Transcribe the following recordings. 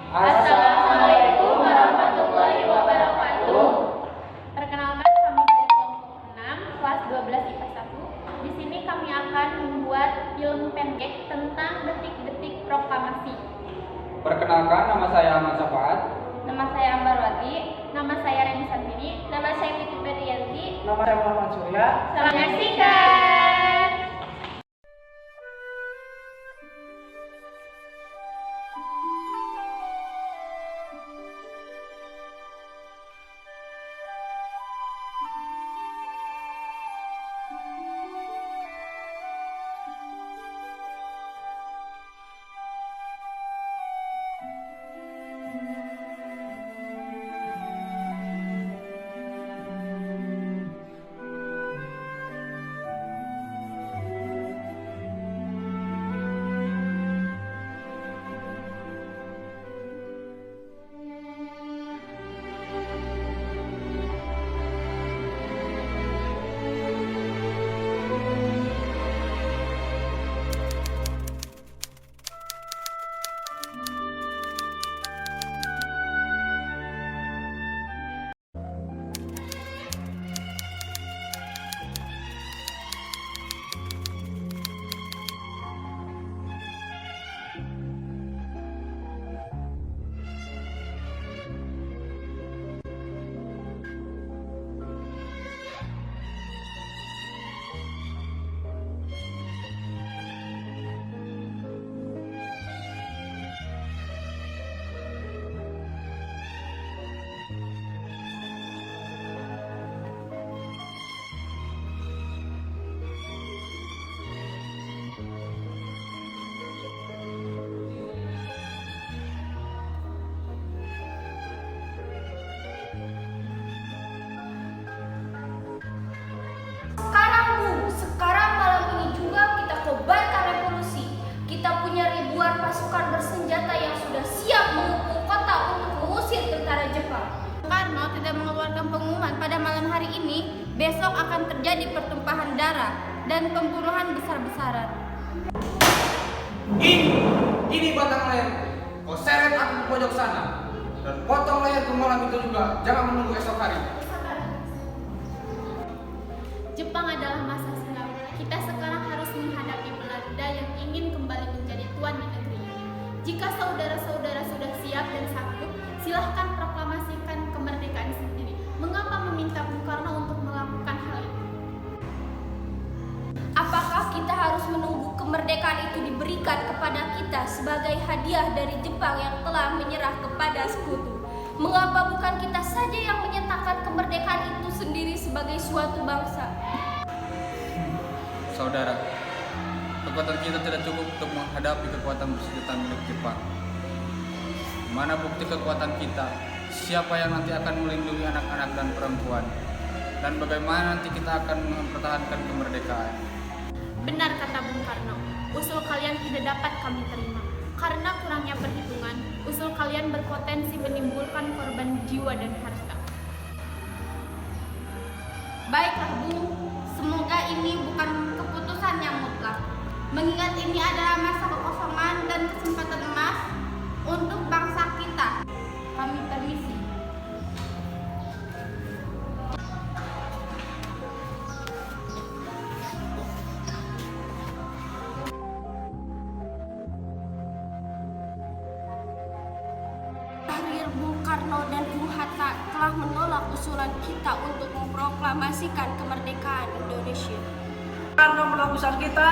Assalamualaikum warahmatullahi wabarakatuh. Perkenalkan, kami dari kelompok 6, kelas 12 IPA 1. Di sini kami akan membuat film pendek tentang detik-detik proklamasi. Perkenalkan, nama saya Ahmad Safaat. Nama saya Ambarwati. Nama saya Reni Santini. Nama saya Fitri Berianti. Nama saya Muhammad Surya. Selamat menyaksikan. Sekarang malam ini juga kita kobarkan revolusi. Kita punya ribuan pasukan bersenjata yang sudah siap mengepung kota untuk mengusir tentara Jepang. Karno tidak mengeluarkan pengumuman pada malam hari ini, besok akan terjadi pertumpahan darah dan pembunuhan besar-besaran. Ini batang leher. Kau seret aku ke pojok sana dan potong leherku malam itu juga. Jangan menunggu esok hari. Jepang adalah masa silam. Kita sekarang harus menghadapi Belanda yang ingin kembali menjadi tuan di negeri ini. Jika saudara-saudara sudah siap dan sanggup, silahkan proklamasikan kemerdekaan sendiri. Mengapa meminta Bung Karno untuk melakukan hal itu? Apakah kita harus menunggu kemerdekaan itu diberikan kepada kita sebagai hadiah dari Jepang yang telah menyerah kepada sekutu? Mengapa bukan kita saja yang menyatakan kemerdekaan itu sendiri sebagai suatu bangsa? Saudara, kekuatan kita tidak cukup untuk menghadapi kekuatan bersenjata milik Jepang. Mana bukti kekuatan kita? Siapa yang nanti akan melindungi anak-anak dan perempuan? Dan bagaimana nanti kita akan mempertahankan kemerdekaan? Benar kata Bung Karno, usul kalian tidak dapat kami terima. Karena kurangnya perhitungan, usul kalian berpotensi menimbulkan korban jiwa dan harta. Baiklah Bung, semoga ini bukan keputusan yang mutlak. Mengingat ini adalah masa kekosongan dan kesempatan emas untuk bangsa kita. Kami permisi. Tahrir Bung Karno dan Bung Hatta telah menolak usulan kita untuk memproklamasikan kemerdekaan Indonesia. Karno menolak usaha kita.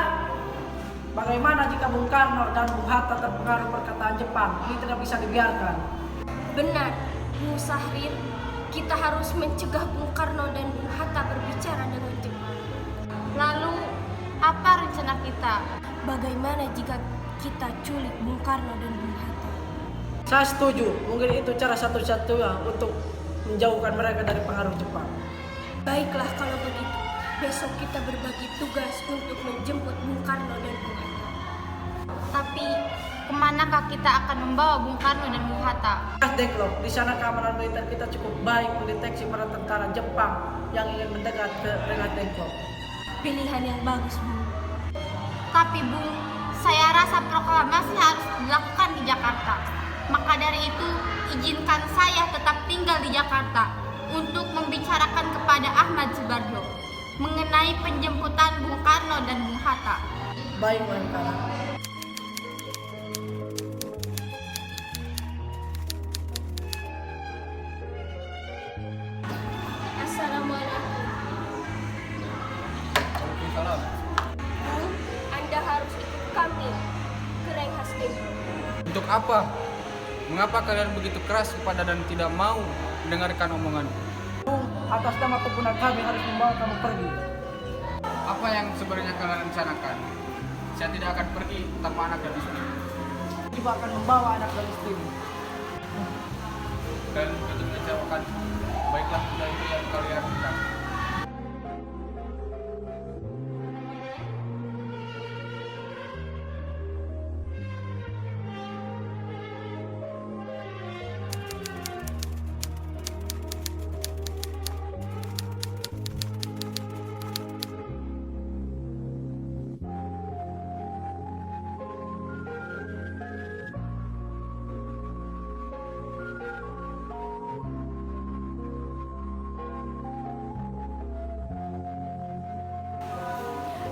Bagaimana jika Bung Karno dan Bung Hatta terpengaruh perkataan Jepang? Ini tidak bisa dibiarkan. Benar, Bung Sahrir. Kita harus mencegah Bung Karno dan Bung Hatta berbicara dengan Jepang. Lalu, apa rencana kita? Bagaimana jika kita culik Bung Karno dan Bung Hatta? Saya setuju. Mungkin itu cara satu-satunya untuk menjauhkan mereka dari pengaruh Jepang. Baiklah kalau begitu. Besok kita berbagi tugas untuk menjemput Bung Karno dan Bung Hatta. Tapi, kemanakah kita akan membawa Bung Karno dan Bung Hatta? Deklok, di sana keamanan militer kita cukup baik mendeteksi para tentara Jepang yang ingin mendekat ke Rengat Deklok. Pilihan yang bagus, Bung. Tapi Bung, saya rasa proklamasi harus dilakukan di Jakarta. Maka dari itu, izinkan saya tetap tinggal di Jakarta untuk membicarakan kepada Ahmad Subarjo mengenai penjemputan Bung Karno dan Bung Hatta. Baik, Wangkara. Assalamualaikum. Waalaikumsalam. Bu, Anda harus ikut kami ke Rengas Dengklok. Untuk apa? Mengapa kalian begitu keras kepada dan tidak mau mendengarkan omongan? Atas nama kepunan kami harus membawa kamu pergi. Apa yang sebenarnya kalian rencanakan? Saya tidak akan pergi tanpa anak dan istri. Juga akan membawa anak dan istri. Dan begitu mengecewakan. Baiklah, sudah itu yang kalian lakukan.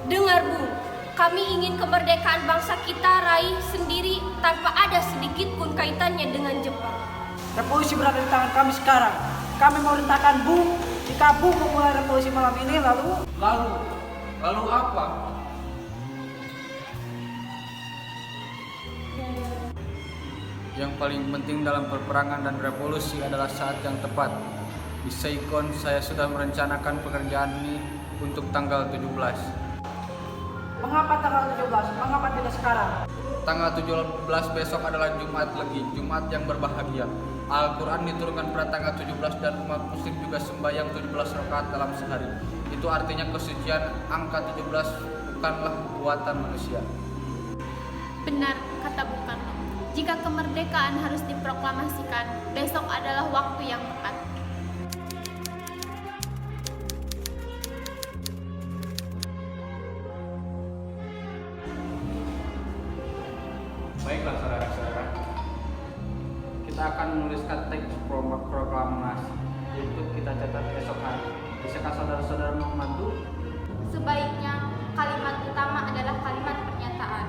Dengar Bu, kami ingin kemerdekaan bangsa kita raih sendiri tanpa ada sedikit pun kaitannya dengan Jepang. Revolusi berada di tangan kami sekarang. Kami mau rentakan Bung. Jika Bung memulai revolusi malam ini, Lalu apa? Yang paling penting dalam peperangan dan revolusi adalah saat yang tepat. Di Saigon saya sudah merencanakan pekerjaan ini untuk tanggal 17. mengapa tanggal 17? Mengapa tidak sekarang? Tanggal 17 besok adalah Jumat Legi, Jumat yang berbahagia. Al-Quran diturunkan pada tanggal 17 dan umat muslim juga sembahyang 17 rakaat dalam sehari. Itu artinya kesucian angka 17 bukanlah buatan manusia. Benar kata Bung Karno. Jika kemerdekaan harus diproklamasikan, besok adalah waktu yang tepat. Baiklah saudara-saudara, kita akan menuliskan teks proklamasi untuk kita catat esok hari. Bisakah saudara-saudara membantu? Sebaiknya kalimat utama adalah kalimat pernyataan.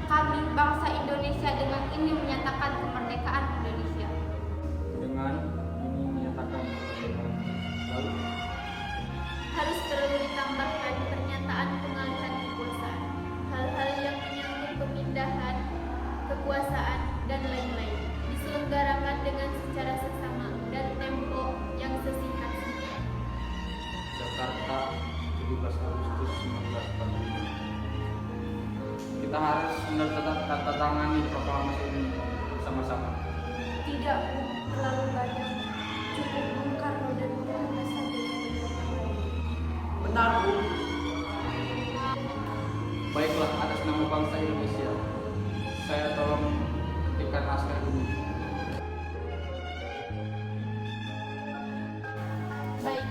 Kami bangsa Indonesia dengan ini menyatakan kemerdekaan Indonesia. Dengan ini menyatakan kemerdekaan. Lalu Harus perlu ditambahkan pernyataan pengalihan kekuasaan, hal-hal yang menyangkut pemindahan kekuasaan dan lain-lain diselenggarakan dengan secara seksama dan tempo yang sesingkat-singkat. Jakarta 17 Agustus 1945. Kita harus menandatangani proklamasi ini bersama-sama. Tidak Bu, terlalu banyak. Cukup Bung Karno dan Bung Hatta saja yang menyatakan. Benar, Bu. Baiklah, atas nama bangsa Indonesia, saya tolong ketikkan naskah ini. Baik.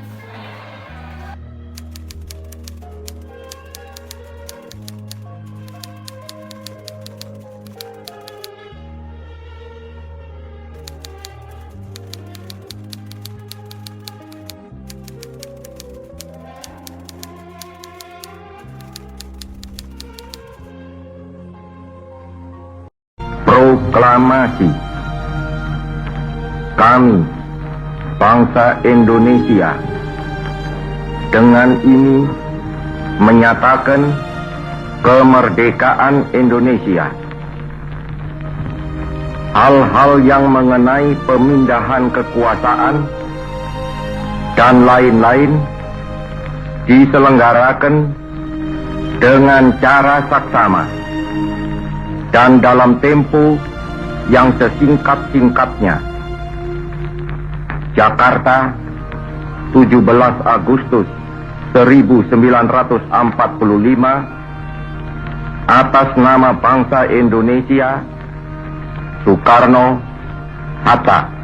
Proklamasi. Kami, bangsa Indonesia, dengan ini menyatakan kemerdekaan Indonesia. Hal-hal yang mengenai pemindahan kekuasaan dan lain-lain diselenggarakan dengan cara saksama dan dalam tempo yang sesingkat-singkatnya. Jakarta, 17 Agustus 1945, atas nama bangsa Indonesia, Soekarno, Hatta.